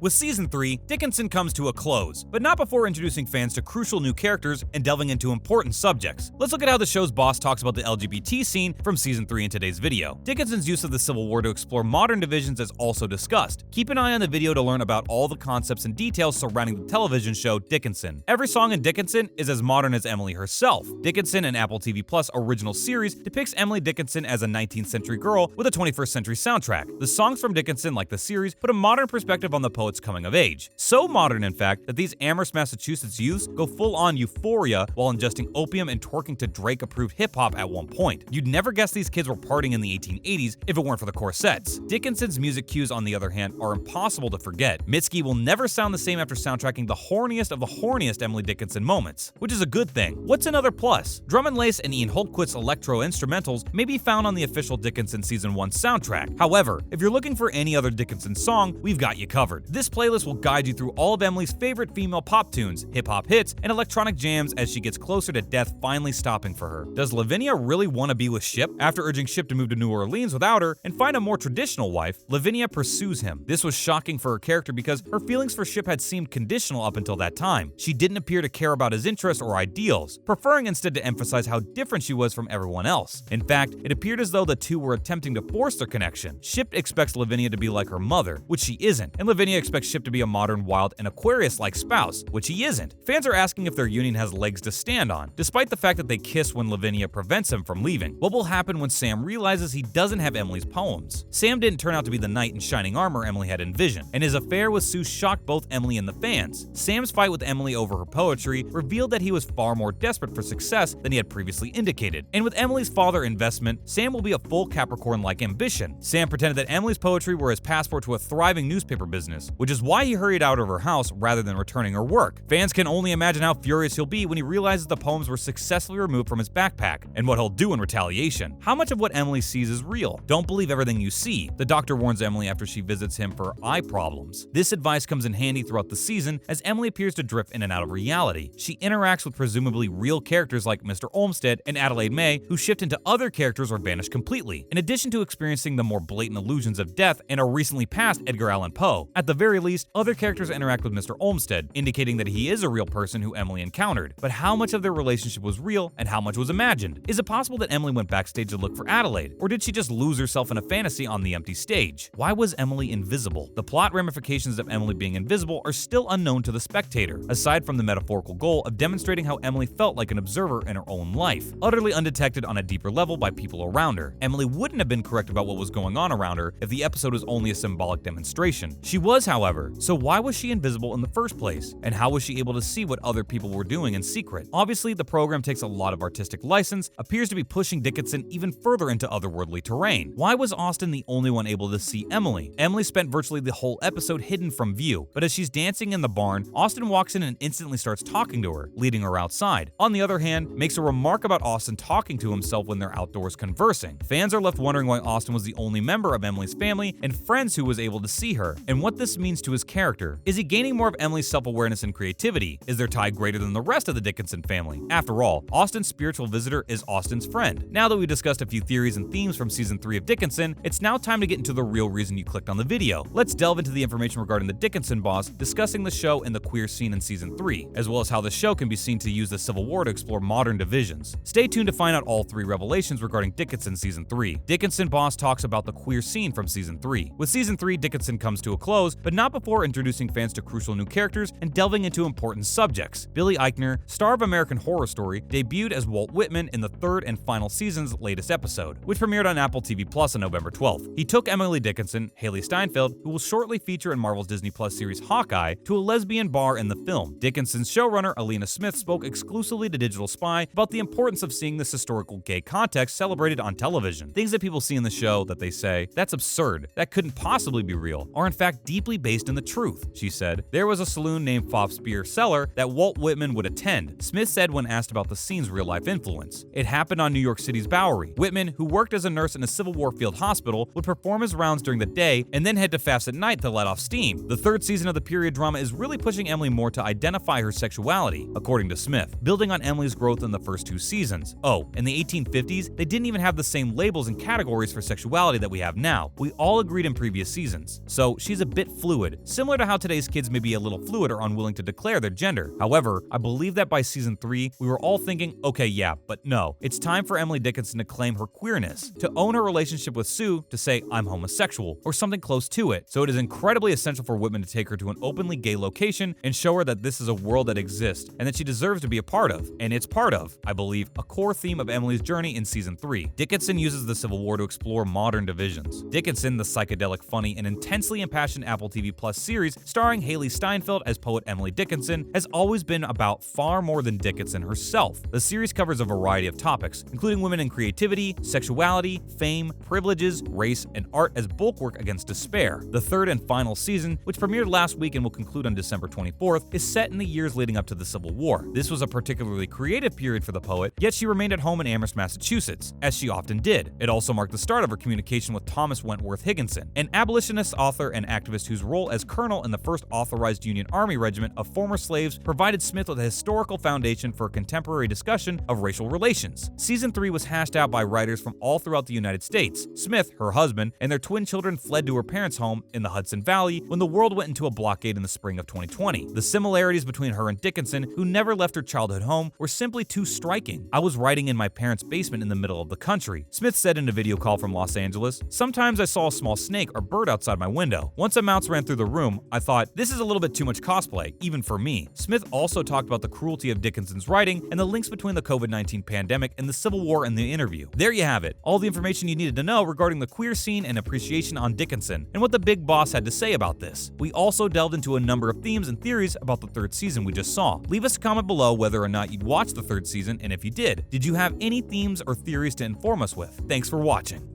With Season 3, Dickinson comes to a close, but not before introducing fans to crucial new characters and delving into important subjects. Let's look at how the show's boss talks about the LGBT scene from Season 3 in today's video. Dickinson's use of the Civil War to explore modern divisions is also discussed. Keep an eye on the video to learn about all the concepts and details surrounding the television show Dickinson. Every song in Dickinson is as modern as Emily herself. Dickinson, an Apple TV Plus original series, depicts Emily Dickinson as a 19th century girl with a 21st century soundtrack. The songs from Dickinson, like the series, put a modern perspective on the poet's coming of age. So modern, in fact, that these Amherst, Massachusetts youths go full-on euphoria while ingesting opium and twerking to Drake-approved hip-hop at one point. You'd never guess these kids were partying in the 1880s if it weren't for the corsets. Dickinson's music cues, on the other hand, are impossible to forget. Mitski will never sound the same after soundtracking the horniest of the horniest Emily Dickinson moments, which is a good thing. What's another plus? Drum and Lace and Ian Holtquist's electro instrumentals may be found on the official Dickinson Season 1 soundtrack. However, if you're looking for any other Dickinson song, we've got you covered. This playlist will guide you through all of Emily's favorite female pop tunes, hip-hop hits, and electronic jams as she gets closer to death finally stopping for her. Does Lavinia really want to be with Ship? After urging Ship to move to New Orleans without her and find a more traditional wife, Lavinia pursues him. This was shocking for her character because her feelings for Ship had seemed conditional up until that time. She didn't appear to care about his interests or ideals, preferring instead to emphasize how different she was from everyone else. In fact, it appeared as though the two were attempting to force their connection. Ship expects Lavinia to be like her mother, which she isn't, and Lavinia expects Ship to be a modern, wild, and Aquarius-like spouse, which he isn't. Fans are asking if their union has legs to stand on, despite the fact that they kiss when Lavinia prevents him from leaving. What will happen when Sam realizes he doesn't have Emily's poems? Sam didn't turn out to be the knight in shining armor Emily had envisioned, and his affair with Sue shocked both Emily and the fans. Sam's fight with Emily over her poetry revealed that he was far more desperate for success than he had previously indicated. And with Emily's father investment, Sam will be a full Capricorn-like ambition. Sam pretended that Emily's poetry were his passport to a thriving newspaper business, which is why he hurried out of her house rather than returning her work. Fans can only imagine how furious he'll be when he realizes the poems were successfully removed from his backpack, and what he'll do in retaliation. How much of what Emily sees is real? Don't believe everything you see, the doctor warns Emily after she visits him for eye problems. This advice comes in handy throughout the season as Emily appears to drift in and out of reality. She interacts with presumably real characters like Mr. Olmsted and Adelaide May, who shift into other characters or vanish completely, in addition to experiencing the more blatant illusions of death and a recently passed Edgar Allan Poe. At the very least, other characters interact with Mr. Olmsted, indicating that he is a real person who Emily encountered. But how much of their relationship was real and how much was imagined? Is it possible that Emily went backstage to look for Adelaide, or did she just lose herself in a fantasy on the empty stage? Why was Emily invisible? The plot ramifications of Emily being invisible are still unknown to the spectator, aside from the metaphorical goal of demonstrating how Emily felt like an observer in her own life, utterly undetected on a deeper level by people around her. Emily wouldn't have been correct about what was going on around her if the episode was only a symbolic demonstration. She was, however, so why was she invisible in the first place? And how was she able to see what other people were doing in secret? Obviously, the program takes a lot of artistic license, appears to be pushing Dickinson even further into otherworldly terrain. Why was Austin the only one able to see Emily? Emily spent virtually the whole episode hidden from view, but as she's dancing in the barn, Austin walks in and instantly starts talking to her, leading her outside. On the other hand, makes a remark about Austin talking to himself when they're outdoors conversing. Fans are left wondering why Austin was the only member of Emily's family and friends who was able to see her, and what this means to his character. Is he gaining more of Emily's self-awareness and creativity? Is their tie greater than the rest of the Dickinson family? After all, Austin's spiritual visitor is Austin's friend. Now that we discussed a few theories and themes from Season 3 of Dickinson, it's now time to get into the real reason you clicked on the video. Let's delve into the information regarding the Dickinson boss, discussing the show and the queer scene in Season 3, as well as how the show can be seen to use the Civil War to explore modern divisions. Stay tuned to find out all three revelations regarding Dickinson Season 3. Dickinson boss talks about the queer scene from Season 3. With Season 3, Dickinson comes to a close, but not before introducing fans to crucial new characters and delving into important subjects. Billy Eichner, star of American Horror Story, debuted as Walt Whitman in the third and final season's latest episode, which premiered on Apple TV Plus on November 12th. He took Emily Dickins0n, Hailee Steinfeld, who will shortly feature in Marvel's Disney Plus series Hawkeye, to a lesbian bar in the film. Dickinson's showrunner, Alena Smith, spoke exclusively to Digital Spy about the importance of seeing this historical gay context celebrated on television. Things that people see in the show that they say, "That's absurd, that couldn't possibly be real," are in fact deeply based in the truth. She said, "There was a saloon named Pfaff's Cellar that Walt Whitman would attend," Smith said when asked about the scene's real-life influence. "It happened on New York City's Bowery. Whitman, who worked as a nurse in a Civil War field hospital, would perform his rounds during the day and then head to Pfaff's at night to let off steam. The third season of the period drama is really pushing Emily more to identify her sexuality," according to Smith, building on Emily's growth in the first two seasons. Oh, in the 1850s, they didn't even have the same labels and categories for sexuality that we have now. We all agreed in previous seasons. So she's a bit fluid fluid, similar to how today's kids may be a little fluid or unwilling to declare their gender. However, I believe that by season 3, we were all thinking, okay, yeah, but no. It's time for Emily Dickinson to claim her queerness, to own her relationship with Sue, to say, I'm homosexual, or something close to it. So it is incredibly essential for Whitman to take her to an openly gay location and show her that this is a world that exists and that she deserves to be a part of. And it's part of, I believe, a core theme of Emily's journey in season 3. Dickinson uses the Civil War to explore modern divisions. Dickinson, the psychedelic, funny, and intensely impassioned Apple TV Plus series starring Hailee Steinfeld as poet Emily Dickinson, has always been about far more than Dickinson herself. The series covers a variety of topics, including women in creativity, sexuality, fame, privileges, race, and art as bulwark against despair. The third and final season, which premiered last week and will conclude on December 24th, is set in the years leading up to the Civil War. This was a particularly creative period for the poet, yet she remained at home in Amherst, Massachusetts, as she often did. It also marked the start of her communication with Thomas Wentworth Higginson, an abolitionist author and activist whose role as colonel in the first authorized Union Army regiment of former slaves provided Smith with a historical foundation for a contemporary discussion of racial relations. Season 3 was hashed out by writers from all throughout the United States. Smith, her husband, and their twin children fled to her parents' home in the Hudson Valley when the world went into a blockade in the spring of 2020. The similarities between her and Dickinson, who never left her childhood home, were simply too striking. I was writing in my parents' basement in the middle of the country, Smith said in a video call from Los Angeles. Sometimes I saw a small snake or bird outside my window. Once a mouse ran through the room, I thought, this is a little bit too much cosplay, even for me. Smith also talked about the cruelty of Dickinson's writing and the links between the COVID-19 pandemic and the Civil War in the interview. There you have it, all the information you needed to know regarding the queer scene and appreciation on Dickinson, and what the big boss had to say about this. We also delved into a number of themes and theories about the third season we just saw. Leave us a comment below whether or not you'd watch the third season, and if you did you have any themes or theories to inform us with? Thanks for watching.